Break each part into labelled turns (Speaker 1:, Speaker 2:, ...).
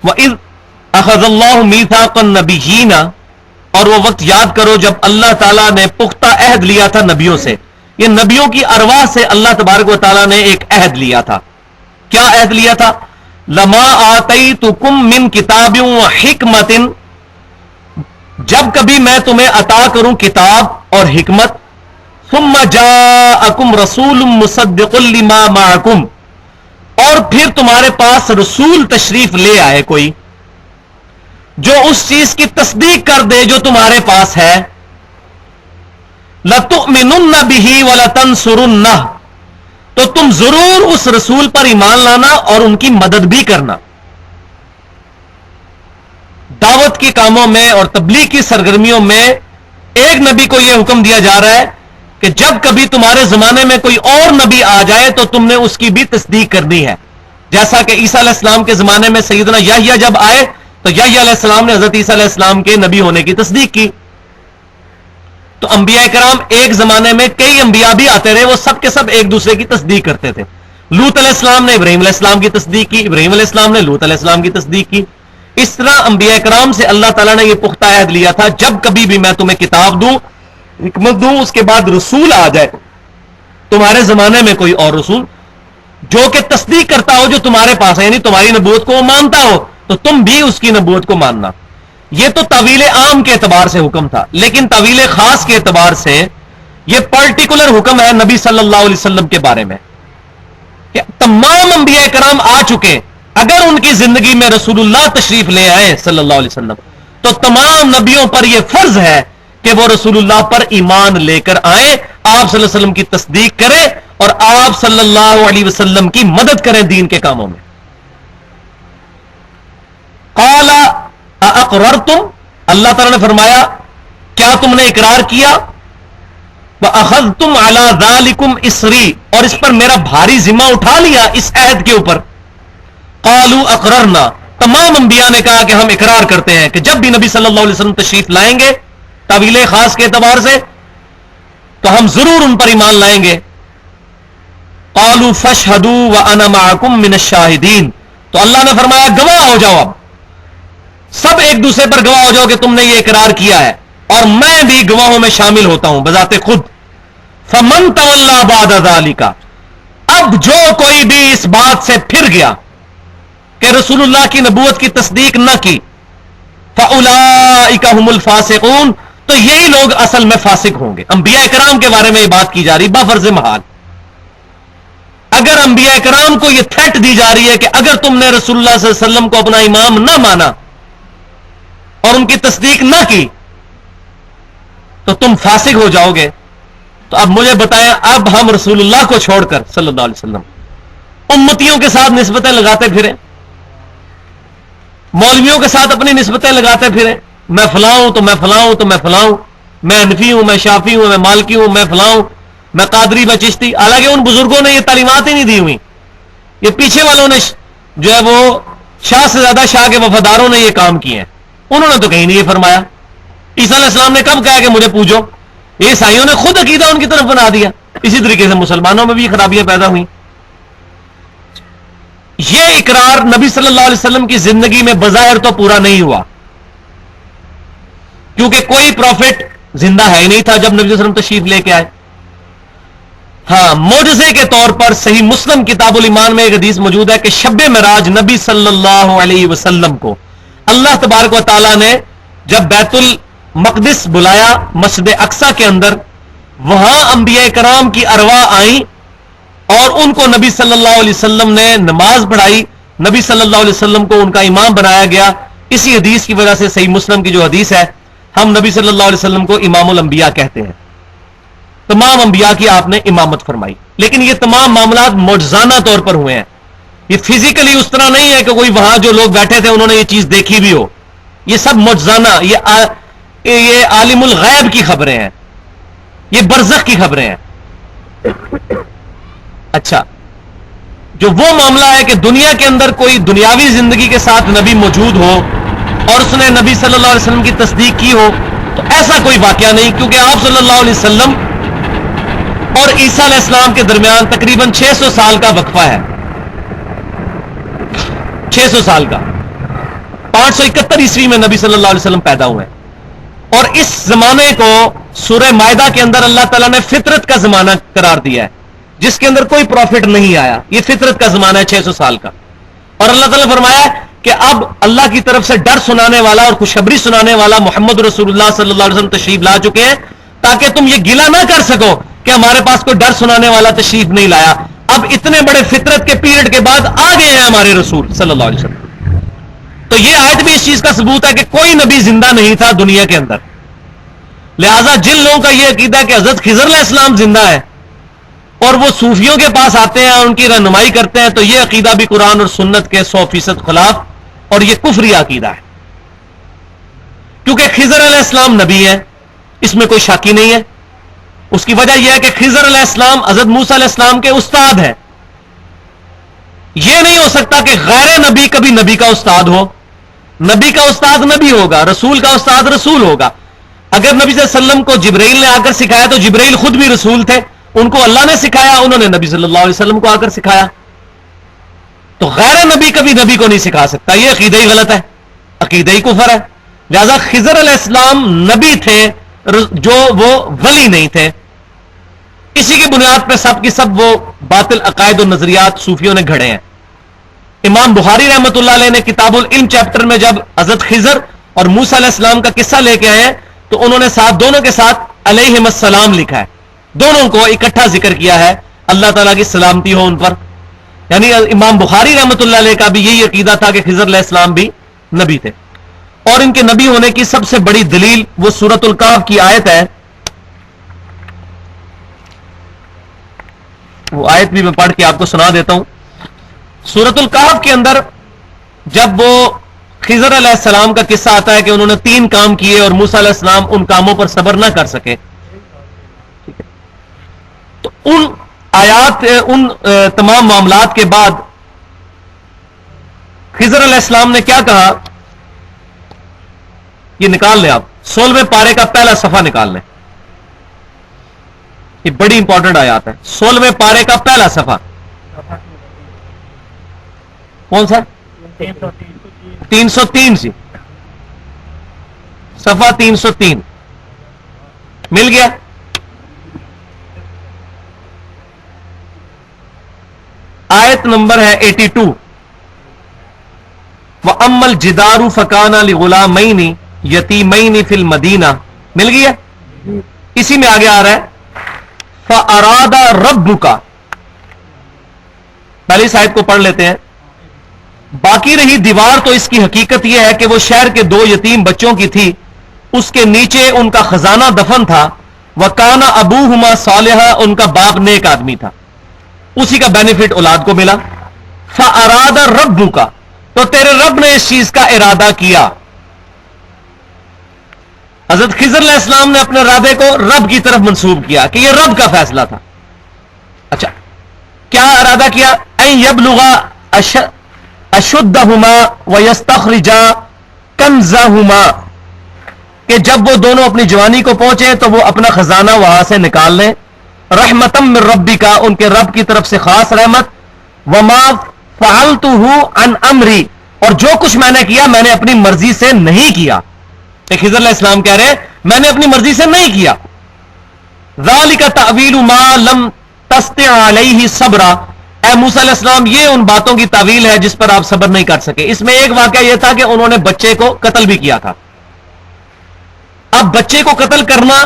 Speaker 1: وَإِذْ أَخَذَ اللَّهُ مِيثَاقَ النَّبِيِّينَ، اور وہ وقت یاد کرو جب اللہ تعالیٰ نے پختہ عہد لیا تھا نبیوں سے. یہ نبیوں کی ارواح سے اللہ تبارک و تعالیٰ نے ایک عہد لیا تھا. کیا عہد لیا تھا؟ لَمَا آتَيْتُكُم مِّن كِتَابٍ وَحِكْمَةٍ، جب کبھی میں تمہیں عطا کروں کتاب اور حکمت. ثُمَّ جَاءَكُمْ رَسُولٌ مُصَدِّقٌ لِمَا مَعَكُمْ، اور پھر تمہارے پاس رسول تشریف لے آئے کوئی جو اس چیز کی تصدیق کر دے جو تمہارے پاس ہے. لَتُؤْمِنُنَّ بِهِ وَلَتَنْصُرُنَّهُ، تو تم ضرور اس رسول پر ایمان لانا اور ان کی مدد بھی کرنا. دعوت کے کاموں میں اور تبلیغ کی سرگرمیوں میں ایک نبی کو یہ حکم دیا جا رہا ہے کہ جب کبھی تمہارے زمانے میں کوئی اور نبی آ جائے تو تم نے اس کی بھی تصدیق کرنی ہے. جیسا کہ عیسیٰ علیہ السلام کے زمانے میں سیدنا یحییٰ جب آئے تو یحییٰ علیہ السلام نے حضرت عیسیٰ علیہ السلام کے نبی ہونے کی تصدیق کی. تو انبیاء کرام ایک زمانے میں کئی انبیاء بھی آتے رہے، وہ سب کے سب ایک دوسرے کی تصدیق کرتے تھے. لوط علیہ السلام نے ابراہیم علیہ السلام کی تصدیق کی، ابراہیم علیہ السلام نے لوط علیہ السلام کی تصدیق کی. اس طرح انبیاء کرام سے اللہ تعالیٰ نے یہ پختہ عہد لیا تھا جب کبھی بھی میں تمہیں کتاب دوں، حکمت دوں، اس کے بعد رسول آ جائے تمہارے زمانے میں کوئی اور رسول جو کہ تصدیق کرتا ہو جو تمہارے پاس ہے، یعنی تمہاری نبوت کو وہ مانتا ہو تو تم بھی اس کی نبوت کو ماننا. یہ تو طویل عام کے اعتبار سے حکم تھا، لیکن طویل خاص کے اعتبار سے یہ پرٹیکولر حکم ہے نبی صلی اللہ علیہ وسلم کے بارے میں کہ تمام انبیاء کرام آ چکے، اگر ان کی زندگی میں رسول اللہ تشریف لے آئے صلی اللہ علیہ وسلم تو تمام نبیوں پر یہ فرض ہے کہ وہ رسول اللہ پر ایمان لے کر آئیں، آپ صلی اللہ علیہ وسلم کی تصدیق کریں اور آپ صلی اللہ علیہ وسلم کی مدد کریں دین کے کاموں میں. قال اقررتم، اللہ تعالیٰ نے فرمایا کیا تم نے اقرار کیا؟ وَأَخَذْتُمْ عَلَى ذَلِكُمْ إِصْرِي، اور اس پر میرا بھاری ذمہ اٹھا لیا اس عہد کے اوپر. قالوا اقررنا، تمام انبیاء نے کہا کہ ہم اقرار کرتے ہیں کہ جب بھی نبی صلی اللہ علیہ وسلم تشریف لائیں گے طویل خاص کے اعتبار سے تو ہم ضرور ان پر ایمان لائیں گے. قالوا فاشهدوا وَأَنَا مَعَكُمْ مِنَ الشَّاهِدِينَ، تو اللہ نے فرمایا گواہ ہو جاؤ، اب سب ایک دوسرے پر گواہ ہو جاؤ کہ تم نے یہ اقرار کیا ہے اور میں بھی گواہوں میں شامل ہوتا ہوں بذات خود. فَمَن تَوَلَّى بَعْدَ ذَلِكَ، اب جو کوئی بھی اس بات سے پھر گیا کہ رسول اللہ کی نبوت کی تصدیق نہ کی، فَأُولَئِكَ هُمُ الْفَاسِقُونَ، تو یہی لوگ اصل میں فاسق ہوں گے. انبیاء کرام کے بارے میں یہ بات کی جا رہی بفرض محال. اگر انبیاء کرام کو یہ تھریٹ دی جا رہی ہے کہ اگر تم نے رسول اللہ صلی اللہ علیہ وسلم کو اپنا امام نہ مانا اور ان کی تصدیق نہ کی تو تم فاسق ہو جاؤ گے، تو اب مجھے بتائیں اب ہم رسول اللہ کو چھوڑ کر صلی اللہ علیہ وسلم امتیوں کے ساتھ نسبتیں لگاتے پھریں، مولویوں کے ساتھ اپنی نسبتیں لگاتے پھریں، میں فلاں ہوں تو میں فلاں ہوں تو میں فلاں ہوں، میں حنفی ہوں، میں شافی ہوں، میں مالکی ہوں، میں فلاں ہوں، میں قادری، میں چشتی. حالانکہ ان بزرگوں نے یہ تعلیمات ہی نہیں دی ہوئی، یہ پیچھے والوں نے جو ہے وہ شاہ سے زیادہ شاہ کے وفاداروں نے یہ کام کیے ہیں. انہوں نے تو کہیں نہیں یہ فرمایا. عیسیٰ علیہ السلام نے کب کہا کہ مجھے پوجو؟ یہ عیسائیوں نے خود عقیدہ ان کی طرف بنا دیا. اسی طریقے سے مسلمانوں میں بھی خرابیاں پیدا ہوئیں. یہ اقرار نبی صلی اللہ علیہ وسلم کی زندگی میں بظاہر تو پورا نہیں ہوا کیونکہ کوئی پروفٹ زندہ ہے ہی نہیں تھا جب نبی صلی اللہ علیہ وسلم تشریف لے کے آئے. ہاں، معجزے کے طور پر صحیح مسلم کتاب الایمان میں ایک حدیث موجود ہے کہ شب معراج نبی صلی اللہ علیہ وسلم کو اللہ تبارک و تعالیٰ نے جب بیت المقدس بلایا مسجد اقصی کے اندر، وہاں انبیاء کرام کی ارواح آئیں اور ان کو نبی صلی اللہ علیہ وسلم نے نماز پڑھائی، نبی صلی اللہ علیہ وسلم کو ان کا امام بنایا گیا. اسی حدیث کی وجہ سے صحیح مسلم کی جو حدیث ہے، ہم نبی صلی اللہ علیہ وسلم کو امام الانبیاء کہتے ہیں. تمام انبیاء کی آپ نے امامت فرمائی، لیکن یہ تمام معاملات معجزانہ طور پر ہوئے ہیں. یہ فزیکلی اس طرح نہیں ہے کہ کوئی وہاں جو لوگ بیٹھے تھے انہوں نے یہ چیز دیکھی بھی ہو. یہ سب معجزانہ، یہ عالم الغیب کی خبریں ہیں، یہ برزخ کی خبریں ہیں. اچھا، جو وہ معاملہ ہے کہ دنیا کے اندر کوئی دنیاوی زندگی کے ساتھ نبی موجود ہو اور اس نے نبی صلی اللہ علیہ وسلم کی تصدیق کی ہو، تو ایسا کوئی واقعہ نہیں، کیونکہ آپ صلی اللہ علیہ وسلم اور عیسیٰ علیہ السلام کے درمیان تقریباً 600 سال کا وقفہ ہے. 600 سال کا. 571 عیسوی میں نبی صلی اللہ علیہ وسلم پیدا ہوئے، اور اس زمانے کو سورہ مائدہ کے اندر اللہ تعالیٰ نے فطرت کا زمانہ قرار دیا ہے، جس کے اندر کوئی پروفٹ نہیں آیا، یہ فطرت کا زمانہ ہے 600 سال کا. اور اللہ تعالیٰ نے فرمایا کہ اب اللہ کی طرف سے ڈر سنانے والا اور خوشخبری سنانے والا محمد رسول اللہ صلی اللہ علیہ وسلم تشریف لا چکے ہیں، تاکہ تم یہ گلہ نہ کر سکو کہ ہمارے پاس کوئی ڈر سنانے والا تشریف نہیں لایا. اب اتنے بڑے فطرت کے پیریڈ کے بعد آ گئے ہیں ہمارے رسول صلی اللہ علیہ وسلم. تو یہ آیت بھی اس چیز کا ثبوت ہے کہ کوئی نبی زندہ نہیں تھا دنیا کے اندر. لہذا جن لوگوں کا یہ عقیدہ ہے کہ حضرت خضر علیہ السلام زندہ ہے اور وہ صوفیوں کے پاس آتے ہیں اور ان کی رہنمائی کرتے ہیں، تو یہ عقیدہ بھی قرآن اور سنت کے 100% خلاف، اور یہ کفری عقیدہ ہے. کیونکہ خضر علیہ السلام نبی ہے، اس میں کوئی شاکی نہیں ہے. اس کی وجہ یہ ہے کہ خضر علیہ السلام حضرت موسیٰ علیہ السلام کے استاد ہیں. یہ نہیں ہو سکتا کہ غیر نبی کبھی نبی کا استاد ہو. نبی کا استاد نبی ہوگا، رسول کا استاد رسول ہوگا. اگر نبی صلی اللہ علیہ وسلم کو جبرائیل نے آ کر سکھایا تو جبرائیل خود بھی رسول تھے، ان کو اللہ نے سکھایا، انہوں نے نبی صلی اللہ علیہ وسلم کو آ کر سکھایا. تو غیر نبی کبھی نبی کو نہیں سکھا سکتا. یہ عقیدہ ہی غلط ہے، عقیدہ ہی کفر ہے. لہذا خضر علیہ السلام نبی تھے جو وہ ولی نہیں تھے. اسی کی بنیاد پہ سب کی سب وہ باطل عقائد و نظریات صوفیوں نے گھڑے ہیں. امام بخاری رحمۃ اللہ علیہ نے کتاب العلم چیپٹر میں جب حضرت خضر اور موسیٰ علیہ السلام کا قصہ لے کے آئے ہیں تو انہوں نے دونوں کے ساتھ علیہم السلام لکھا ہے. دونوں کو اکٹھا ذکر کیا ہے، اللہ تعالیٰ کی سلامتی ہو ان پر. یعنی امام بخاری رحمۃ اللہ علیہ کا بھی یہی عقیدہ تھا کہ خضر علیہ السلام بھی نبی تھے. اور ان کے نبی ہونے کی سب سے بڑی دلیل وہ سورۃ الکہف کی آیت ہے. وہ آیت بھی میں پڑھ کے آپ کو سنا دیتا ہوں. سورۃ الکہف کے اندر جب وہ خضر علیہ السلام کا قصہ آتا ہے کہ انہوں نے 3 کام کیے اور موسیٰ علیہ السلام ان کاموں پر صبر نہ کر سکے، تو ان آیات، ان تمام معاملات کے بعد خضر علیہ السلام نے کیا کہا، یہ نکال لیں آپ، 16ویں پارے کا پہلا صفحہ نکال لیں. یہ بڑی امپورٹنٹ آیات ہے. 16ویں پارے کا پہلا صفحہ کون سا؟ 303 سی، صفحہ 303 مل گیا. آیت نمبر ہے 82. وَأَمَّا الْجِدَارُ فَكَانَ لِغُلَامَيْنِ يَتِيمَيْنِ فِي الْمَدِينَةِ مل گیا. اسی میں آگے آ رہا ہے فَأَرَادَ رَبُّكَ. پہلی اس آیت کو پڑھ لیتے ہیں. باقی رہی دیوار تو اس کی حقیقت یہ ہے کہ وہ شہر کے 2 یتیم بچوں کی تھی، اس کے نیچے ان کا خزانہ دفن تھا. وَكَانَ أَبُوهُمَا صَالِحًا، ان کا باپ نیک آدمی تھا، اسی کا بینیفٹ اولاد کو ملا. فَأَرَادَ رَبُّكَ، تو تیرے رب نے اس چیز کا ارادہ کیا. حضرت خضر علیہ السلام نے اپنے ارادے کو رب کی طرف منسوب کیا کہ یہ رب کا فیصلہ تھا. اچھا، کیا ارادہ کیا؟ أَن يَبْلُغَ أَشُدَّهُمَا وَيَسْتَخْرِجَا كَنْزَهُمَا، کہ جب وہ دونوں اپنی جوانی کو پہنچے تو وہ اپنا خزانہ وہاں سے نکال لیں. رحمتم من ربک، ان کے رب کی طرف سے خاص رحمت. وما فعلته عن امری، اور جو کچھ میں نے کیا میں نے اپنی مرضی سے نہیں کیا. کہ خضر علیہ السلام کہہ رہے ہیں میں نے اپنی مرضی سے نہیں کیا. ذالک تأویل ما لم تستطع علیہ صبرا، اے موسیٰ علیہ السلام یہ ان باتوں کی تعویل ہے جس پر آپ صبر نہیں کر سکے. اس میں ایک واقعہ یہ تھا کہ انہوں نے بچے کو قتل بھی کیا تھا. اب بچے کو قتل کرنا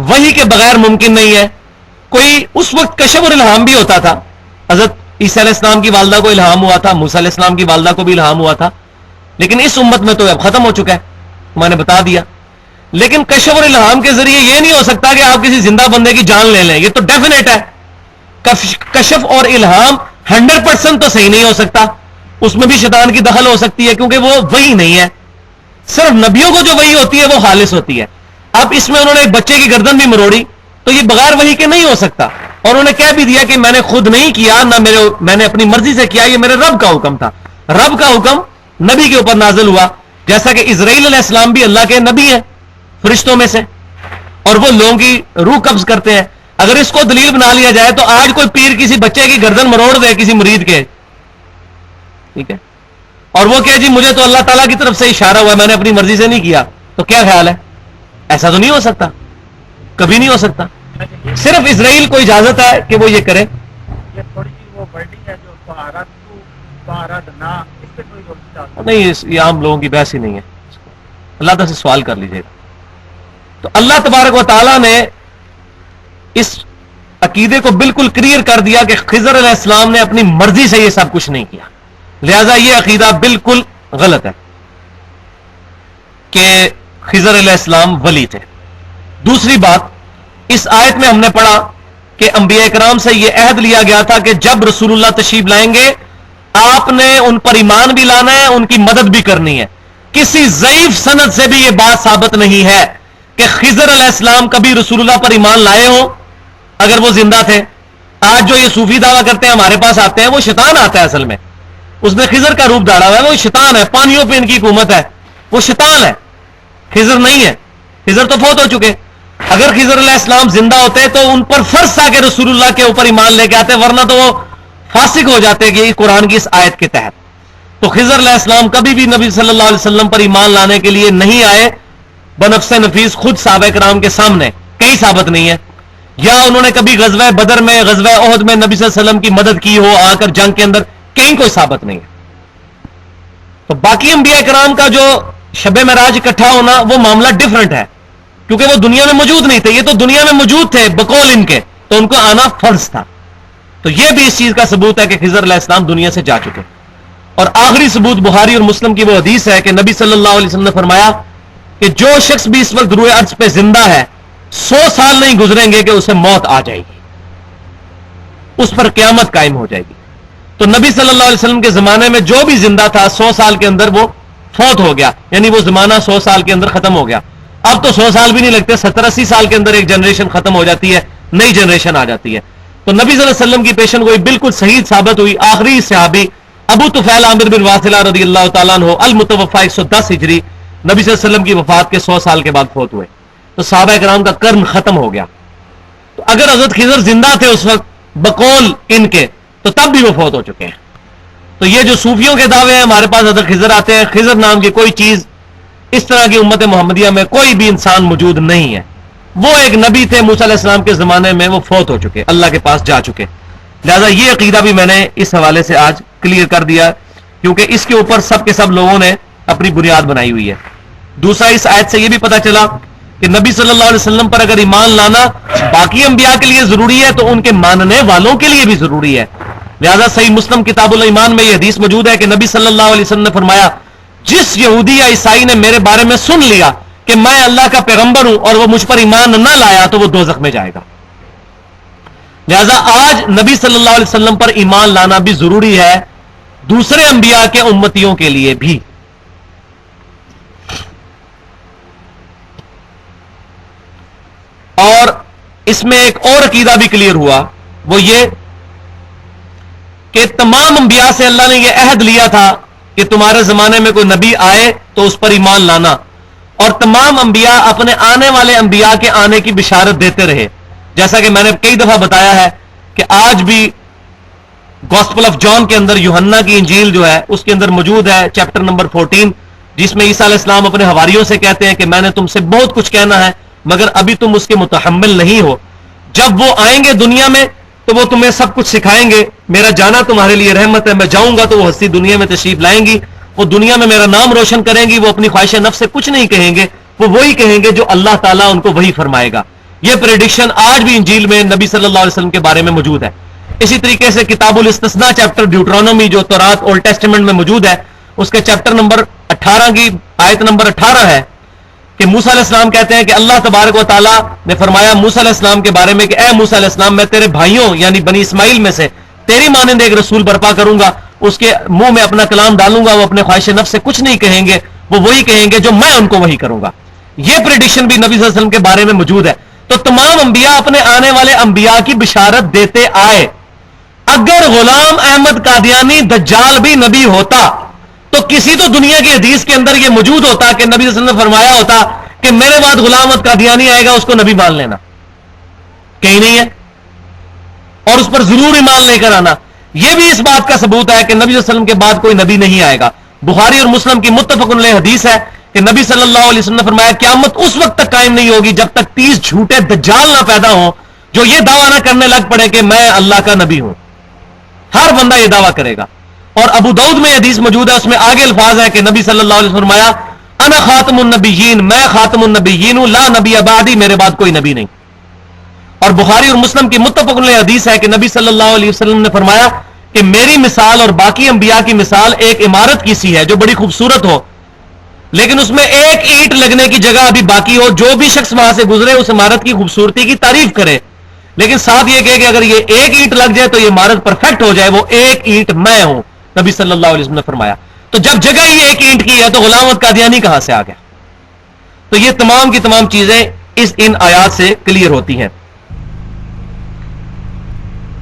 Speaker 1: وحی کے بغیر ممکن نہیں ہے. کوئی اس وقت کشف اور الہام بھی ہوتا تھا. حضرت عیسیٰ علیہ السلام کی والدہ کو الہام ہوا تھا، موسیٰ علیہ السلام کی والدہ کو بھی الہام ہوا تھا، لیکن اس امت میں تو اب ختم ہو چکا ہے، میں نے بتا دیا. لیکن کشف اور الہام کے ذریعے یہ نہیں ہو سکتا کہ آپ کسی زندہ بندے کی جان لے لیں، یہ تو ڈیفینیٹ ہے. کشف اور الہام 100% تو صحیح نہیں ہو سکتا، اس میں بھی شیطان کی دخل ہو سکتی ہے کیونکہ وہ وحی نہیں ہے. صرف نبیوں کو جو وحی ہوتی ہے وہ خالص ہوتی ہے. اب اس میں انہوں نے ایک بچے کی گردن بھی مروڑی تو یہ بغیر وحی کے نہیں ہو سکتا. اور انہوں نے کہہ بھی دیا کہ میں نے خود نہیں کیا، نہ میں نے اپنی مرضی سے کیا، یہ میرے رب کا حکم تھا. رب کا حکم نبی کے اوپر نازل ہوا، جیسا کہ اسرائیل علیہ السلام بھی اللہ کے نبی ہیں فرشتوں میں سے، اور وہ لوگوں کی روح قبض کرتے ہیں. اگر اس کو دلیل بنا لیا جائے تو آج کوئی پیر کسی بچے کی گردن مروڑ دے کسی مرید کے، ٹھیک ہے، اور وہ کہ جی مجھے تو اللہ تعالیٰ کی طرف سے اشارہ ہوا ہے، میں نے اپنی مرضی سے نہیں کیا، تو کیا خیال ہے؟ ایسا تو نہیں ہو سکتا، کبھی نہیں ہو سکتا. صرف اسرائیل کو اجازت ہے کہ وہ یہ کرے.
Speaker 2: یہ تھوڑی سی وہ ورڈنگ ہے جو
Speaker 1: نہیں، یہ عام لوگوں کی بحث ہی نہیں ہے. اللہ تعالیٰ سے سوال کر لیجیے. تو اللہ تبارک و تعالیٰ نے اس عقیدے کو بالکل کلیئر کر دیا کہ خضر علیہ السلام نے اپنی مرضی سے یہ سب کچھ نہیں کیا، لہذا یہ عقیدہ بالکل غلط ہے کہ خضر علیہ السلام ولی تھے. دوسری بات، اس آیت میں ہم نے پڑھا کہ انبیاء کرام سے یہ عہد لیا گیا تھا کہ جب رسول اللہ تشریف لائیں گے آپ نے ان پر ایمان بھی لانا ہے، ان کی مدد بھی کرنی ہے. کسی ضعیف سند سے بھی یہ بات ثابت نہیں ہے کہ خضر علیہ السلام کبھی رسول اللہ پر ایمان لائے ہوں اگر وہ زندہ تھے. آج جو یہ صوفی دعویٰ کرتے ہیں ہمارے پاس آتے ہیں، وہ شیطان آتا ہے، اصل میں اس نے خضر کا روپ دھاڑا ہوا ہے، وہ شیطان ہے، پانیوں پہ ان کی حکومت ہے، وہ شیطان ہے، خضر نہیں ہے. خضر تو فوت ہو چکے. اگر خضر علیہ السلام زندہ ہوتے تو ان پر فرض تھا کہ رسول اللہ کے اوپر ایمان لے کے آتے، ورنہ تو وہ فاسق ہو جاتے کہ قرآن کی اس آیت کے تحت. تو خضر علیہ السلام کبھی بھی نبی صلی اللہ علیہ وسلم پر ایمان لانے کے لیے نہیں آئے بنفس نفیس خود صحابہ کرام کے سامنے، کہیں ثابت نہیں ہے. یا انہوں نے کبھی غزوہ بدر میں، غزوہ احد میں نبی صلی اللہ علیہ وسلم کی مدد کی ہو آ کر جنگ کے اندر، کہیں کوئی ثابت نہیں ہے. تو باقی انبیاء کرام کا جو شب معراج اکٹھا ہونا وہ معاملہ ڈیفرنٹ ہے، کیونکہ وہ دنیا میں موجود نہیں تھے. یہ تو دنیا میں موجود تھے بقول ان کے، تو ان کو آنا فرض تھا. تو یہ بھی اس چیز کا ثبوت ہے کہ خضر علیہ السلام دنیا سے جا چکے. اور آخری ثبوت بخاری اور مسلم کی وہ حدیث ہے کہ نبی صلی اللہ علیہ وسلم نے فرمایا کہ جو شخص بھی اس وقت روئے ارض پہ زندہ ہے 100 سال نہیں گزریں گے کہ اسے موت آ جائے گی، اس پر قیامت قائم ہو جائے گی. تو نبی صلی اللہ علیہ وسلم کے زمانے میں جو بھی زندہ تھا 100 سال کے اندر وہ فوت ہو گیا، یعنی وہ زمانہ 100 سال کے اندر ختم ہو گیا. اب تو 100 سال بھی نہیں لگتے، 70-80 سال کے اندر ایک جنریشن ختم ہو جاتی ہے، نئی جنریشن آ جاتی ہے. تو نبی صلی اللہ علیہ وسلم کی پیشن گوئی بالکل صحیح ثابت ہوئی. آخری صحابی ابو طفیل عامر بن واثلہ رضی اللہ تعالیٰ عنہ المتوفی 110 ہجری، نبی صلی اللہ علیہ وسلم کی وفات کے 100 سال کے بعد فوت ہوئے. تو صحابہ کرام کا قرن ختم ہو گیا. تو اگر حضرت خضر زندہ تھے اس وقت بقول ان کے، تو تب بھی وہ فوت ہو چکے ہیں. تو یہ جو صوفیوں کے دعوے ہیں ہمارے پاس حضرت خضر آتے ہیں، خضر نام کی کوئی چیز اس طرح کی امت محمدیہ میں کوئی بھی انسان موجود نہیں ہے. وہ ایک نبی تھے موسیٰ علیہ السلام کے زمانے میں، وہ فوت ہو چکے، اللہ کے پاس جا چکے. لہذا یہ عقیدہ بھی میں نے اس حوالے سے آج کلیئر کر دیا، کیونکہ اس کے اوپر سب کے سب لوگوں نے اپنی بنیاد بنائی ہوئی ہے. دوسرا، اس آیت سے یہ بھی پتہ چلا کہ نبی صلی اللہ علیہ وسلم پر اگر ایمان لانا باقی انبیاء کے لیے ضروری ہے تو ان کے ماننے والوں کے لیے بھی ضروری ہے. لہذا صحیح مسلم کتاب الایمان میں یہ حدیث موجود ہے کہ نبی صلی اللہ علیہ وسلم نے فرمایا جس یہودی یا عیسائی نے میرے بارے میں سن لیا کہ میں اللہ کا پیغمبر ہوں اور وہ مجھ پر ایمان نہ لایا تو وہ دوزخ میں جائے گا. لہذا آج نبی صلی اللہ علیہ وسلم پر ایمان لانا بھی ضروری ہے دوسرے انبیاء کے امتیوں کے لیے بھی. اور اس میں ایک اور عقیدہ بھی کلیئر ہوا، وہ یہ کہ تمام انبیاء سے اللہ نے یہ عہد لیا تھا کہ تمہارے زمانے میں کوئی نبی آئے تو اس پر ایمان لانا، اور تمام انبیاء اپنے آنے والے انبیاء کے آنے کی بشارت دیتے رہے. جیسا کہ میں نے کئی دفعہ بتایا ہے کہ آج بھی گاسپل آف جان کے اندر یوحنا کی انجیل جو ہے اس کے اندر موجود ہے چیپٹر نمبر 14، جس میں عیسیٰ علیہ السلام اپنے حواریوں سے کہتے ہیں کہ میں نے تم سے بہت کچھ کہنا ہے مگر ابھی تم اس کے متحمل نہیں ہو. جب وہ آئیں گے دنیا میں تو وہ تمہیں سب کچھ سکھائیں گے، میرا جانا تمہارے لیے رحمت ہے، میں جاؤں گا تو وہ ہستی دنیا میں تشریف لائیں گی، وہ دنیا میں میرا نام روشن کریں گی، وہ اپنی خواہش نفس سے کچھ نہیں کہیں گے، وہ وہی کہیں گے جو اللہ تعالیٰ ان کو وہی فرمائے گا. یہ پریڈکشن آج بھی انجیل میں نبی صلی اللہ علیہ وسلم کے بارے میں موجود ہے. اسی طریقے سے کتاب الاستثناء چیپٹر ڈیوٹرانومی جو تورات اولڈ ٹیسٹمنٹ میں موجود ہے، اس کے چیپٹر نمبر 18 کی آیت نمبر 18 ہے کہ موسیٰ علیہ السلام کہتے ہیں کہ اللہ تبارک و تعالیٰ نے فرمایا موسیٰ علیہ السلام کے بارے میں کہ اے موسیٰ علیہ السلام میں تیرے بھائیوں یعنی بنی اسماعیل میں سے تیری مانند ایک رسول برپا کروں گا، اس کے منہ میں اپنا کلام ڈالوں گا، وہ اپنے خواہش نفس سے کچھ نہیں کہیں گے، وہ وہی کہیں گے جو میں ان کو وہی کروں گا. یہ پریڈکشن بھی نبی صلی اللہ علیہ وسلم کے بارے میں موجود ہے. تو تمام انبیاء اپنے آنے والے انبیاء کی بشارت دیتے آئے. اگر غلام احمد قادیانی دجال بھی نبی ہوتا تو کسی تو دنیا کی حدیث کے اندر یہ موجود ہوتا کہ نبی صلی اللہ علیہ وسلم نے فرمایا ہوتا کہ میرے بعد غلام احمد قادیانی آئے گا، اس کو نبی مان لینا. کہیں نہیں ہے، اور اس پر ضرور ایمان لے کر آنا. یہ بھی اس بات کا ثبوت ہے کہ نبی صلی اللہ علیہ وسلم کے بعد کوئی نبی نہیں آئے گا. بخاری اور مسلم کی متفق علیہ حدیث ہے کہ نبی صلی اللہ علیہ وسلم نے فرمایا قیامت اس وقت تک قائم نہیں ہوگی جب تک 30 جھوٹے دجال نہ پیدا ہوں جو یہ دعویٰ نہ کرنے لگ پڑے کہ میں اللہ کا نبی ہوں. ہر بندہ یہ دعویٰ کرے گا. اور ابو داؤد میں حدیث موجود ہے, اس میں آگے الفاظ ہے کہ نبی صلی اللہ علیہ وسلم نے فرمایا انا خاتم النبیین, میں خاتم النبیین ہوں, لا نبی بعدی, میرے بعد کوئی نبی نہیں. اور بخاری اور مسلم کی متفق علیہ حدیث ہے کہ نبی صلی اللہ علیہ وسلم نے فرمایا کہ میری مثال اور باقی انبیاء کی مثال ایک عمارت کی سی ہے جو بڑی خوبصورت ہو, لیکن اس میں ایک اینٹ لگنے کی جگہ ابھی باقی ہو. جو بھی شخص وہاں سے گزرے اس عمارت کی خوبصورتی کی تعریف کرے, لیکن ساتھ یہ کہ اگر یہ ایک اینٹ لگ جائے تو یہ عمارت پرفیکٹ ہو جائے. وہ ایک اینٹ میں ہوں, نبی صلی اللہ علیہ وسلم نے فرمایا. تو جب جگہ ہی ایک اینٹ کی ہے تو غلام احمد قادیانی کہاں سے آ گیا؟ تو یہ تمام کی تمام چیزیں ان آیات سے کلیئر ہوتی ہیں.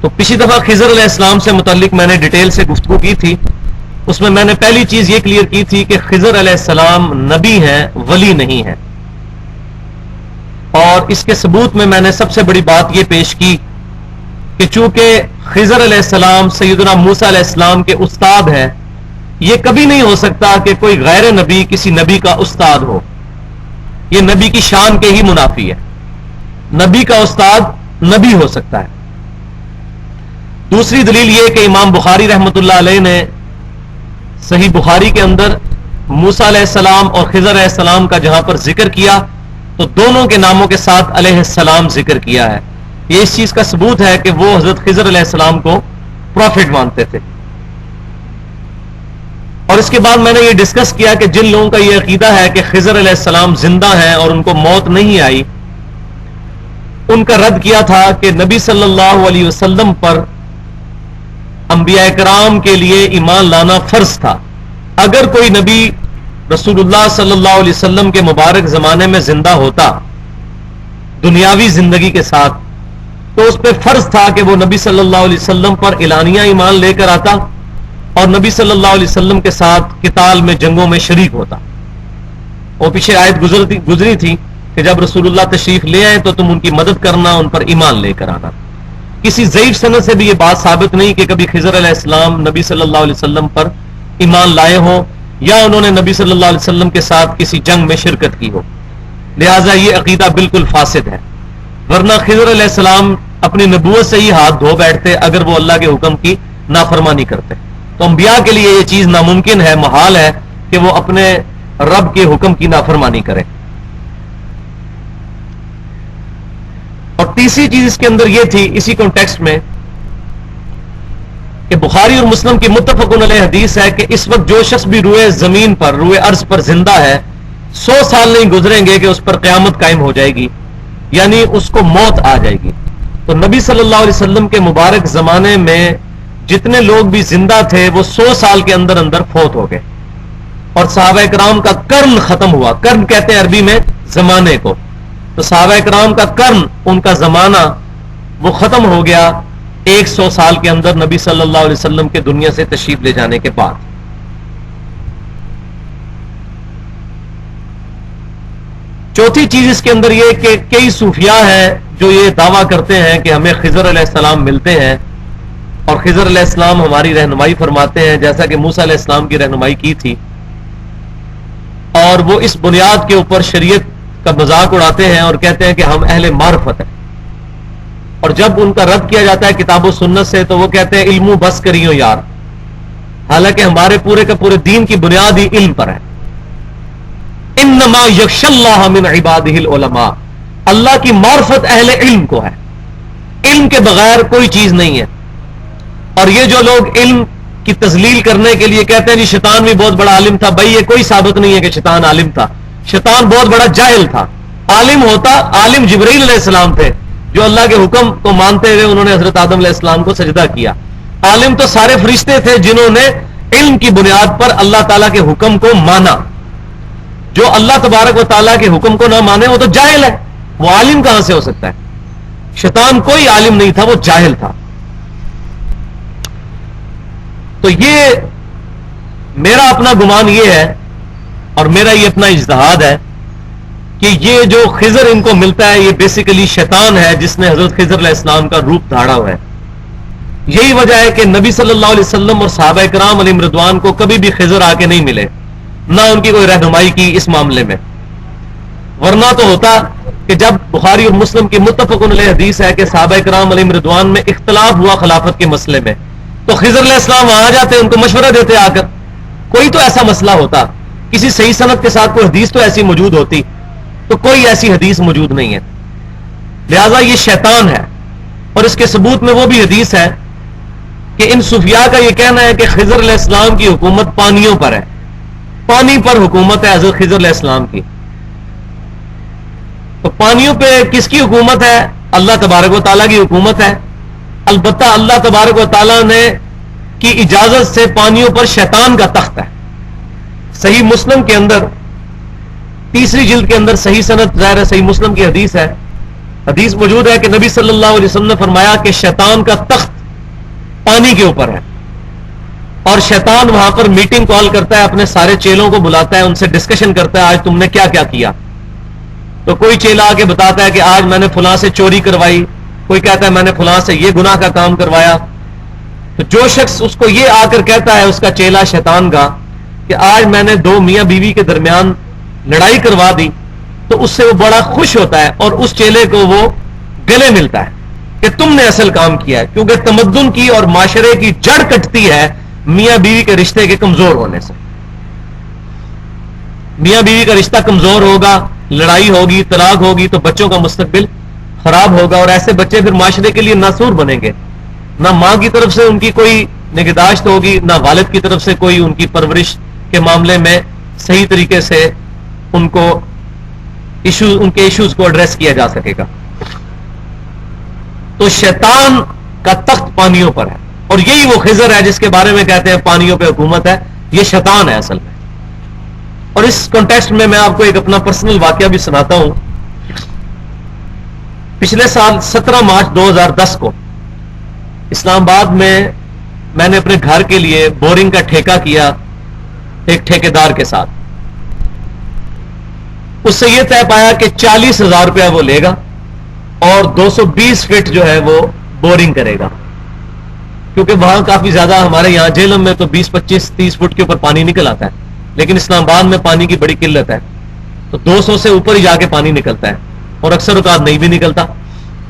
Speaker 1: تو پچھلی دفعہ خضر علیہ السلام سے متعلق میں نے ڈیٹیل سے گفتگو کی تھی. اس میں نے پہلی چیز یہ کلیئر کی تھی کہ خضر علیہ السلام نبی ہیں, ولی نہیں ہیں. اور اس کے ثبوت میں نے سب سے بڑی بات یہ پیش کی کہ چونکہ خضر علیہ السلام سیدنا موسیٰ علیہ السلام کے استاد ہیں, یہ کبھی نہیں ہو سکتا کہ کوئی غیر نبی کسی نبی کا استاد ہو. یہ نبی کی شان کے ہی منافی ہے. نبی کا استاد نبی ہو سکتا ہے. دوسری دلیل یہ کہ امام بخاری رحمۃ اللہ علیہ نے صحیح بخاری کے اندر موسیٰ علیہ السلام اور خضر علیہ السلام کا جہاں پر ذکر کیا تو دونوں کے ناموں کے ساتھ علیہ السلام ذکر کیا ہے. یہ اس چیز کا ثبوت ہے کہ وہ حضرت خضر علیہ السلام کو پروفٹ مانتے تھے. اور اس کے بعد میں نے یہ ڈسکس کیا کہ جن لوگوں کا یہ عقیدہ ہے کہ خضر علیہ السلام زندہ ہیں اور ان کو موت نہیں آئی, ان کا رد کیا تھا کہ نبی صلی اللہ علیہ وسلم پر انبیاء کرام کے لیے ایمان لانا فرض تھا. اگر کوئی نبی رسول اللہ صلی اللہ علیہ وسلم کے مبارک زمانے میں زندہ ہوتا دنیاوی زندگی کے ساتھ, تو اس پہ فرض تھا کہ وہ نبی صلی اللہ علیہ وسلم پر اعلانیہ ایمان لے کر آتا اور نبی صلی اللہ علیہ وسلم کے ساتھ قتال میں, جنگوں میں شریک ہوتا. وہ پیچھے آیت گزری تھی کہ جب رسول اللہ تشریف لے آئے تو تم ان کی مدد کرنا, ان پر ایمان لے کر آنا. کسی ضعیف سند سے بھی یہ بات ثابت نہیں کہ کبھی خضر علیہ السلام نبی صلی اللہ علیہ وسلم پر ایمان لائے ہوں یا انہوں نے نبی صلی اللہ علیہ وسلم کے ساتھ کسی جنگ میں شرکت کی ہو. لہٰذا یہ عقیدہ بالکل فاسد ہے. ورنہ خضر علیہ السلام اپنی نبوت سے ہی ہاتھ دھو بیٹھتے اگر وہ اللہ کے حکم کی نافرمانی کرتے. تو انبیاء کے لیے یہ چیز ناممکن ہے, محال ہے کہ وہ اپنے رب کے حکم کی نافرمانی کریں. اور تیسری چیز اس کے اندر یہ تھی اسی کانٹیکسٹ میں کہ بخاری اور مسلم کی متفق علیہ حدیث ہے کہ اس وقت جو شخص بھی روئے زمین پر, روئے ارض پر زندہ ہے, 100 سال نہیں گزریں گے کہ اس پر قیامت قائم ہو جائے گی, یعنی اس کو موت آ جائے گی. تو نبی صلی اللہ علیہ وسلم کے مبارک زمانے میں جتنے لوگ بھی زندہ تھے وہ 100 سال کے اندر اندر فوت ہو گئے اور صحابہ کرام کا قرن ختم ہوا. قرن کہتے ہیں عربی میں زمانے کو. تو صحابہ کرام کا قرن, ان کا زمانہ وہ ختم ہو گیا 100 سال کے اندر نبی صلی اللہ علیہ وسلم کے دنیا سے تشریف لے جانے کے بعد. چوتھی چیز اس کے اندر یہ کہ کئی صوفیاء ہیں جو یہ دعویٰ کرتے ہیں کہ ہمیں خضر علیہ السلام ملتے ہیں اور خضر علیہ السلام ہماری رہنمائی فرماتے ہیں جیسا کہ موسیٰ علیہ السلام کی رہنمائی کی تھی, اور وہ اس بنیاد کے اوپر شریعت کا مذاق اڑاتے ہیں اور کہتے ہیں کہ ہم اہل معرفت ہیں. اور جب ان کا رد کیا جاتا ہے کتاب و سنت سے تو وہ کہتے ہیں علم بس کریو یار, حالانکہ ہمارے پورے کا پورے دین کی بنیاد ہی علم پر ہے. انما یخشی اللہ من عبادہ العلماء, اللہ کی معرفت اہل علم کو ہے, علم کے بغیر کوئی چیز نہیں ہے. اور یہ جو لوگ علم کی تذلیل کرنے کے لیے کہتے ہیں جی شیطان بھی بہت بڑا عالم تھا, بھائی یہ کوئی ثابت نہیں ہے کہ شیطان عالم تھا. شیطان بہت بڑا جاہل تھا. عالم ہوتا, عالم جبرائیل علیہ السلام تھے جو اللہ کے حکم کو مانتے ہوئے انہوں نے حضرت آدم علیہ السلام کو سجدہ کیا. عالم تو سارے فرشتے تھے جنہوں نے علم کی بنیاد پر اللہ تعالیٰ کے حکم کو مانا. جو اللہ تبارک و تعالیٰ کے حکم کو نہ مانے وہ تو جاہل ہے, وہ عالم کہاں سے ہو سکتا ہے؟ شیطان کوئی عالم نہیں تھا, وہ جاہل تھا. تو یہ میرا اپنا گمان یہ ہے اور میرا یہ اپنا اجتہاد ہے کہ یہ جو خضر ان کو ملتا ہے یہ بیسیکلی شیطان ہے جس نے حضرت خضر علیہ السلام کا روپ دھاڑا ہوا ہے. یہی وجہ ہے کہ نبی صلی اللہ علیہ وسلم اور صحابہ کرام علیہ رضوان کو کبھی بھی خضر آ کے نہیں ملے، نہ ان کی کوئی رہنمائی کی اس معاملے میں، ورنہ تو ہوتا کہ جب بخاری اور مسلم کی متفق علیہ حدیث ہے کہ صحابہ کرام علیہ رضوان میں اختلاف ہوا خلافت کے مسئلے میں، تو خضر علیہ السلام وہاں آ جاتے، ان کو مشورہ دیتے آ کر، کوئی تو ایسا مسئلہ ہوتا، کسی صحیح سند کے ساتھ کوئی حدیث تو ایسی موجود ہوتی، تو کوئی ایسی حدیث موجود نہیں ہے، لہذا یہ شیطان ہے۔ اور اس کے ثبوت میں وہ بھی حدیث ہے کہ ان صوفیاء کا یہ کہنا ہے کہ خضر علیہ السلام کی حکومت پانیوں پر ہے، پانی پر حکومت ہے حضرت خضر علیہ السلام کی۔ تو پانیوں پہ کس کی حکومت ہے؟ اللہ تبارک و تعالیٰ کی حکومت ہے، البتہ اللہ تبارک و تعالیٰ نے کی اجازت سے پانیوں پر شیطان کا تخت ہے۔ صحیح مسلم کے اندر 3 جلد کے اندر صحیح سند ظاہر ہے صحیح مسلم کی حدیث ہے، حدیث موجود ہے کہ نبی صلی اللہ علیہ وسلم نے فرمایا کہ شیطان کا تخت پانی کے اوپر ہے، اور شیطان وہاں پر میٹنگ کال کرتا ہے، اپنے سارے چیلوں کو بلاتا ہے، ان سے ڈسکشن کرتا ہے آج تم نے کیا کیا کیا۔ تو کوئی چیلا آ کے بتاتا ہے کہ آج میں نے فلاں سے چوری کروائی، کوئی کہتا ہے میں نے فلاں سے یہ گناہ کا کام کروایا۔ تو جو شخص اس کو یہ آ کر کہتا ہے، اس کا چیلا شیطان کا، کہ آج میں نے 2 میاں بیوی کے درمیان لڑائی کروا دی، تو اس سے وہ بڑا خوش ہوتا ہے اور اس چیلے کو وہ گلے ملتا ہے کہ تم نے اصل کام کیا ہے، کیونکہ تمدن کی اور معاشرے کی جڑ کٹتی ہے میاں بیوی کے رشتے کے کمزور ہونے سے۔ میاں بیوی کا رشتہ کمزور ہوگا، لڑائی ہوگی، طلاق ہوگی، تو بچوں کا مستقبل خراب ہوگا، اور ایسے بچے پھر معاشرے کے لیے ناسور بنیں گے، نہ ماں کی طرف سے ان کی کوئی نگہداشت ہوگی، نہ والد کی طرف سے کوئی ان کی پرورش کے معاملے میں صحیح طریقے سے ان کو ان کے ایشوز کو ایڈریس کیا جا سکے گا۔ تو شیطان کا تخت پانیوں پر ہے، اور یہی وہ خضر ہے جس کے بارے میں کہتے ہیں پانیوں پہ حکومت ہے، یہ شیطان ہے اصل میں۔ اور اس کانٹیکسٹ میں آپ کو ایک اپنا پرسنل واقعہ بھی سناتا ہوں۔ پچھلے سال 17 مارچ 2010 کو اسلام آباد میں نے اپنے گھر کے لیے بورنگ کا ٹھیکہ کیا ایک ٹھیکیدار کے ساتھ۔ اس سے یہ طے پایا کہ 40,000 روپیہ وہ لے گا اور 220 فٹ جو ہے وہ بورنگ کرے گا، کیونکہ وہاں کافی زیادہ، ہمارے یہاں جہلم میں تو 20, 25, 30 فٹ کے اوپر پانی نکل آتا ہے، لیکن اسلام آباد میں پانی کی بڑی قلت ہے، تو 200 سے اوپر ہی جا کے پانی نکلتا ہے، اور اکثر اوقات نہیں بھی نکلتا۔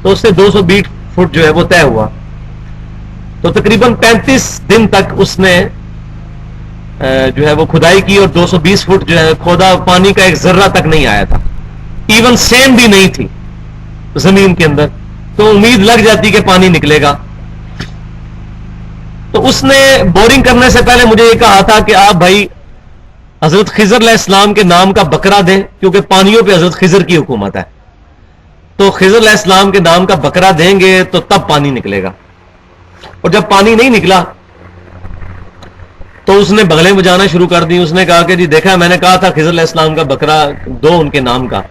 Speaker 1: تو اس سے 220 فٹ جو ہے وہ طے ہوا۔ تو تقریباً 35 دن تک اس نے جو ہے وہ کھدائی کی، اور 220 فٹ جو ہے کھودا، پانی کا ایک ذرہ تک نہیں آیا تھا، ایون سینڈ بھی نہیں تھی زمین کے اندر، تو امید لگ جاتی کہ پانی نکلے گا۔ تو اس نے بورنگ کرنے سے پہلے مجھے یہ کہا تھا کہ آپ بھائی حضرت خضر علیہ السلام کے نام کا بکرا دیں، کیونکہ پانیوں پہ حضرت خضر کی حکومت ہے، تو خضر علیہ السلام کے نام کا بکرا دیں گے تو تب پانی نکلے گا۔ اور جب پانی نہیں نکلا تو اس نے بغلیں بجانا شروع کر دی۔ اس نے کہا کہ جی دیکھا، میں نے کہا تھا خضر علیہ السلام کا بکرا دو ان کے نام کا۔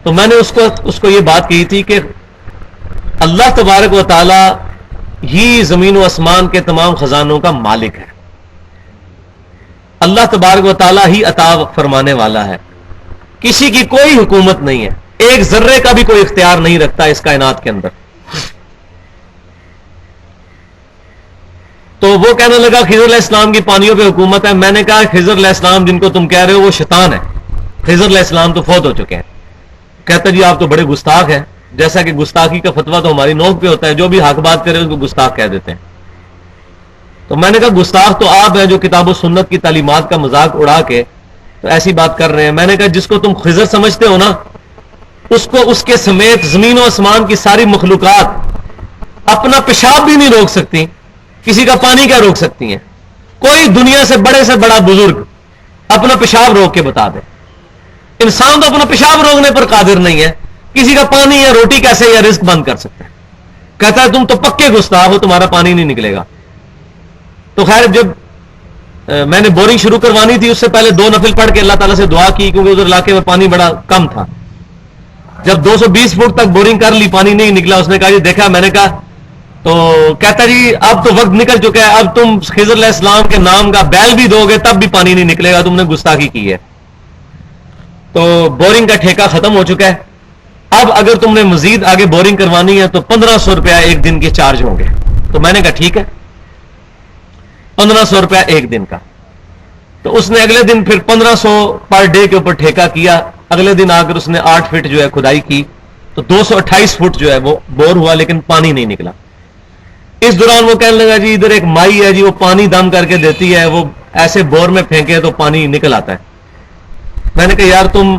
Speaker 1: تو میں نے اس کو یہ بات کہی تھی کہ اللہ تبارک و تعالی ہی زمین و آسمان کے تمام خزانوں کا مالک ہے، اللہ تبارک و تعالی ہی عطا فرمانے والا ہے، کسی کی کوئی حکومت نہیں ہے، ایک ذرے کا بھی کوئی اختیار نہیں رکھتا اس کائنات کے اندر۔ تو وہ کہنے لگا خضر علیہ السلام کی پانیوں پہ حکومت ہے۔ میں نے کہا خضر علیہ السلام جن کو تم کہہ رہے ہو وہ شیطان ہے، خضر علیہ السلام تو فوت ہو چکے ہیں۔ کہتا جی آپ تو بڑے گستاخ ہیں، جیسا کہ گستاخی کا فتویٰ تو ہماری نوک پہ ہوتا ہے، جو بھی حق بات کرے اس کو گستاخ کہہ دیتے ہیں۔ تو میں نے کہا گستاخ تو آپ ہیں جو کتاب و سنت کی تعلیمات کا مذاق اڑا کے تو ایسی بات کر رہے ہیں۔ میں نے کہا جس کو تم خضر سمجھتے ہو نا، اس کو اس کے سمیت زمین و آسمان کی ساری مخلوقات اپنا پیشاب بھی نہیں روک سکتی، کسی کا پانی کیا روک سکتی ہیں؟ کوئی دنیا سے بڑا بزرگ اپنا پیشاب روک کے بتا دے۔ انسان تو اپنا پیشاب روکنے پر قادر نہیں ہے، کسی کا پانی یا روٹی کیسے یا رزق بند کر سکتے ہیں؟ کہتا ہے تم تو پکے گستاخ ہو، تمہارا پانی نہیں نکلے گا۔ تو خیر جب میں نے بورنگ شروع کروانی تھی اس سے پہلے 2 نفل پڑھ کے اللہ تعالیٰ سے دعا کی، کیونکہ ادھر علاقے میں پانی بڑا کم تھا۔ جب 220 فٹ تک بورنگ کر لی، پانی نہیں نکلا، اس نے کہا جی دیکھا، میں نے کہا تو کہتا جی اب تو وقت نکل چکا ہے، اب تم خضر علیہ السلام کے نام کا بیل بھی دو گے تب بھی پانی نہیں نکلے گا، تم نے گستاخی کی ہے۔ تو بورنگ کا ٹھیکہ ختم ہو چکا ہے، اب اگر تم نے مزید آگے بورنگ کروانی ہے تو 1500 روپیہ ایک دن کے چارج ہوں گے۔ تو میں نے کہا ٹھیک ہے 1500 روپیہ ایک دن کا. تو اس نے اگلے دن پھر 1500 پر ڈے کے اوپر ٹھیکہ کیا. اگلے دن آ کر اس نے 8 فٹ جو ہے کھدائی کی تو 228 فٹ جو ہے وہ بور ہوا لیکن پانی نہیں نکلا. اس دوران وہ کہنے لگا جی ادھر ایک مائی ہے جی وہ پانی دم کر کے دیتی ہے, وہ ایسے بور میں پھینکے تو پانی نکل آتا ہے. میں نے کہا یار تم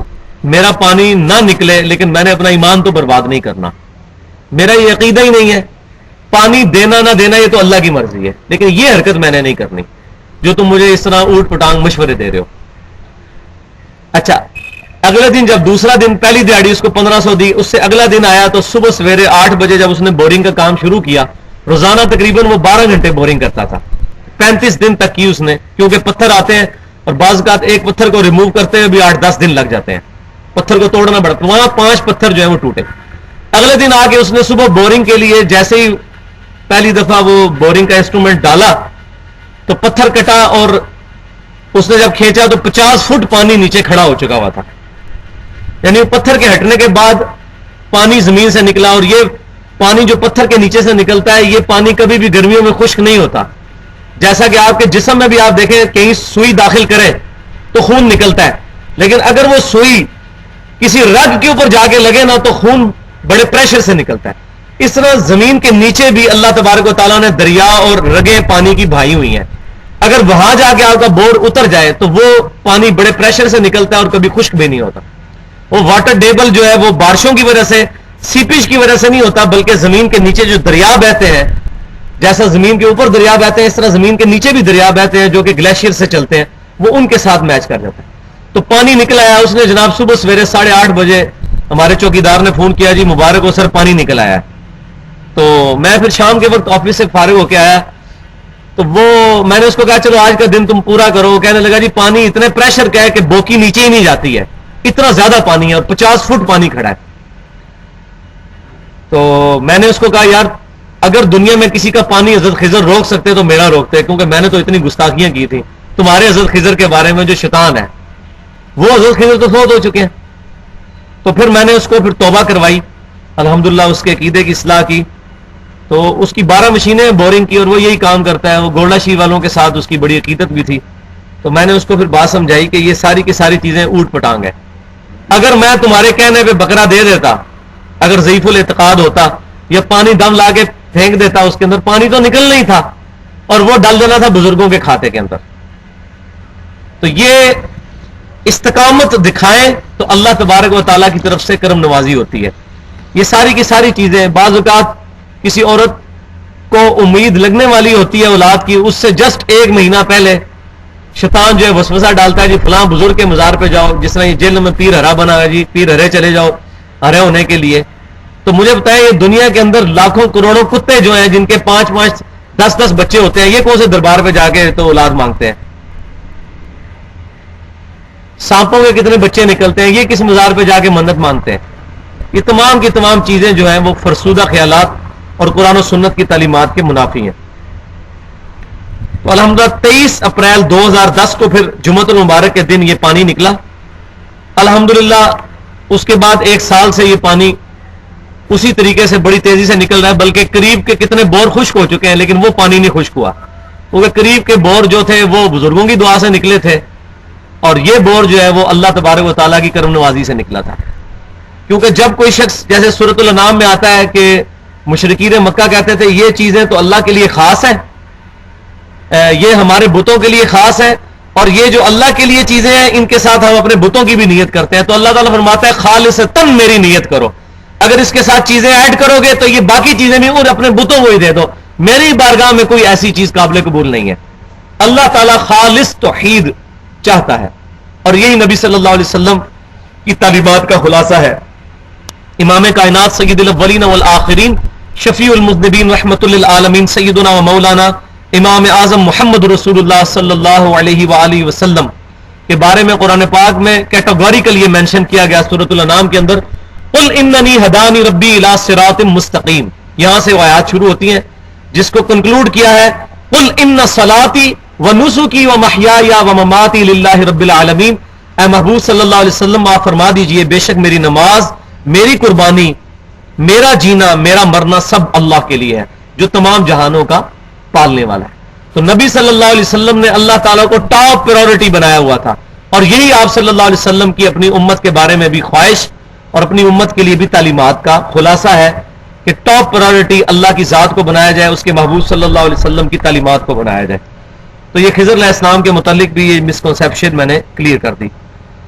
Speaker 1: میرا پانی نہ نکلے لیکن میں نے اپنا ایمان تو برباد نہیں کرنا, میرا یہ عقیدہ ہی نہیں ہے. پانی دینا نہ دینا یہ تو اللہ کی مرضی ہے, لیکن یہ حرکت میں نے نہیں کرنی جو تم مجھے اس طرح اوٹ پٹانگ مشورے دے رہے ہو. اچھا اگلے دن جب دوسرا دن, پہلی دیہاڑی اس کو 1500 دی, اس سے اگلا دن آیا تو صبح سویرے 8 بجے جب اس نے بورنگ کا کام شروع کیا, روزانہ تقریباً وہ 12 گھنٹے بورنگ کرتا تھا. 35 دن تک کی اس نے, کیونکہ پتھر آتے ہیں اور بعض اوقات ایک پتھر کو ریموو کرتے ہوئے بھی 8-10 دن لگ جاتے ہیں, پتھر کو توڑنا پڑتا. وہاں 5 پتھر جو ہیں وہ ٹوٹے. اگلے دن آ کے اس نے صبح بورنگ کے لیے جیسے ہی پہلی دفعہ وہ بورنگ کا انسٹرومنٹ ڈالا تو پتھر کٹا اور اس نے جب کھینچا تو 50 فٹ پانی نیچے کھڑا ہو چکا ہوا تھا. یعنی پتھر کے ہٹنے کے بعد پانی زمین سے نکلا, اور یہ پانی جو پتھر کے نیچے سے نکلتا ہے یہ پانی کبھی بھی گرمیوں میں خشک نہیں ہوتا. جیسا کہ آپ کے جسم میں بھی آپ دیکھیں کہیں سوئی داخل کرے تو خون نکلتا ہے, لیکن اگر وہ سوئی کسی رگ کے اوپر جا کے لگے نا تو خون بڑے پریشر سے نکلتا ہے. اس طرح زمین کے نیچے بھی اللہ تبارک و تعالیٰ نے دریا اور رگیں پانی کی بھائی ہوئی ہیں. اگر وہاں جا کے آپ کا بور اتر جائے تو وہ پانی بڑے پریشر سے نکلتا ہے اور کبھی خشک بھی نہیں ہوتا. وہ واٹر ٹیبل جو ہے وہ بارشوں کی وجہ سے, سیپیج کی وجہ سے نہیں ہوتا, بلکہ زمین کے نیچے جو دریا بہتے ہیں, جیسا زمین کے اوپر دریا بہتے ہیں اس طرح زمین کے نیچے بھی دریا بہتے ہیں جو کہ گلیشیئر سے چلتے ہیں, وہ ان کے ساتھ میچ کر جاتا ہے. تو پانی نکل آیا. اس نے جناب صبح سویرے 8:30 بجے ہمارے چوکیدار نے فون کیا, جی مبارک ہو سر پانی نکل آیا. تو میں پھر شام کے وقت آفس سے فارغ ہو کے آیا تو وہ میں نے اس کو کہا چلو آج کا دن تم پورا کرو. کہنے لگا جی پانی اتنے پریشر کا ہے کہ بوکی نیچے ہی نہیں جاتی ہے, اتنا زیادہ پانی ہے اور 50 فٹ پانی کھڑا ہے. تو میں نے اس کو کہا یار اگر دنیا میں کسی کا پانی حضرت خضر روک سکتے تو میرا روکتے, کیونکہ میں نے تو اتنی گستاخیاں کی تھی تمہارے حضرت خضر کے بارے میں جو شیطان ہے وہ حضرت خضر تو فوت ہو چکے ہیں. تو پھر میں نے اس کو پھر توبہ کروائی الحمدللہ, اس کے عقیدے کی اصلاح کی. تو اس کی 12 مشینیں بورنگ کی اور وہ یہی کام کرتا ہے. وہ گولڈا شی والوں کے ساتھ اس کی بڑی عقیدت بھی تھی. تو میں نے اس کو پھر بات سمجھائی کہ یہ ساری کی ساری چیزیں اوٹ پٹانگ ہے. اگر میں تمہارے کہنے پہ بکرا دے دیتا, اگر ضعیف الاعتقاد ہوتا, یا پانی دم لا کے پھینک دیتا, اس کے اندر پانی تو نکل نہیں تھا اور وہ ڈال دینا تھا بزرگوں کے کھاتے کے اندر. تو یہ استقامت دکھائیں تو اللہ تبارک و تعالیٰ کی طرف سے کرم نوازی ہوتی ہے. یہ ساری کی ساری چیزیں, بعض اوقات کسی عورت کو امید لگنے والی ہوتی ہے اولاد کی, اس سے جسٹ 1 مہینہ پہلے شیطان جو ہے وسوسہ ڈالتا ہے جی فلاں بزرگ کے مزار پہ جاؤ, جس طرح یہ جیل میں پیر ہرا بنا ہے جی پیر ہرے چلے جاؤ ہرے ہونے کے لیے. تو مجھے بتائیں یہ دنیا کے اندر لاکھوں کروڑوں کتے جو ہیں جن کے 5-5 10-10 بچے ہوتے ہیں, یہ کون سے دربار پہ جا کے تو اولاد مانگتے ہیں؟ سانپوں کے کتنے بچے نکلتے ہیں, یہ کس مزار پہ جا کے منت مانگتے ہیں؟ یہ تمام کی تمام چیزیں جو ہیں وہ فرسودہ خیالات اور قرآن و سنت کی تعلیمات کے منافی ہیں. تو الحمدللہ 23 اپریل 2010 کو پھر جمعۃ المبارک کے دن یہ پانی نکلا. الحمدللہ اس کے بعد 1 سال سے یہ پانی اسی طریقے سے بڑی تیزی سے نکل رہا ہے, بلکہ قریب کے کتنے بور خشک ہو چکے ہیں لیکن وہ پانی نہیں خشک ہوا, کیونکہ قریب کے بور جو تھے وہ بزرگوں کی دعا سے نکلے تھے اور یہ بور جو ہے وہ اللہ تبارک و تعالیٰ کی کرم نوازی سے نکلا تھا. کیونکہ جب کوئی شخص, جیسے سورۃ الانعام میں آتا ہے کہ مشرکین مکہ کہتے تھے یہ چیزیں تو اللہ کے لیے خاص ہیں, یہ ہمارے بتوں کے لیے خاص ہے, اور یہ جو اللہ کے لیے چیزیں ہیں ان کے ساتھ ہم اپنے بتوں کی بھی نیت کرتے ہیں. تو اللہ تعالیٰ فرماتا ہے خالصتاً میری نیت کرو, اگر اس کے ساتھ چیزیں ایڈ کرو گے تو یہ باقی چیزیں بھی اور اپنے بتوں کو ہی دے دو, میری بارگاہ میں کوئی ایسی چیز قابل قبول نہیں ہے. اللہ تعالیٰ خالص توحید چاہتا ہے, اور یہی نبی صلی اللہ علیہ وسلم کی تعلیمات کا خلاصہ ہے. امام کائنات سید الاولین والآخرین شفیع المذنبین رحمت للعالمین سیدنا و مولانا امام اعظم محمد رسول اللہ صلی اللہ علیہ وآلہ وسلم کے بارے میں قرآن پاک میں کیٹاگوریکل یہ مینشن کیا گیا سورۃ الانعام کے اندر, قل اننی ہدانی ربی الی صراط مستقیم. یہاں سے وہ آیات شروع ہوتی ہیں جس کو کنکلوڈ کیا ہے قل ان صلاتی ونسکی ومحیای ومماتی للہ رب العالمین. اے محبوب صلی اللہ علیہ وسلم آپ فرما دیجئے بے شک میری نماز, میری قربانی, میرا جینا, میرا مرنا سب اللہ کے لیے ہے. جو تمام جہانوں کا پالنے والا ہے. تو نبی صلی اللہ علیہ وسلم نے اللہ تعالیٰ کو ٹاپ پریورٹی بنایا ہوا تھا, اور یہی آپ صلی اللہ علیہ وسلم کی اپنی امت کے بارے میں بھی خواہش اور اپنی امت کے لیے بھی تعلیمات کا خلاصہ ہے کہ ٹاپ پریورٹی اللہ کی ذات کو بنایا جائے, اس کے محبوب صلی اللہ علیہ وسلم کی تعلیمات کو بنایا جائے. تو یہ خضر علیہ السلام کے متعلق بھی یہ مسکنسیپشن میں نے کلیئر کر دی.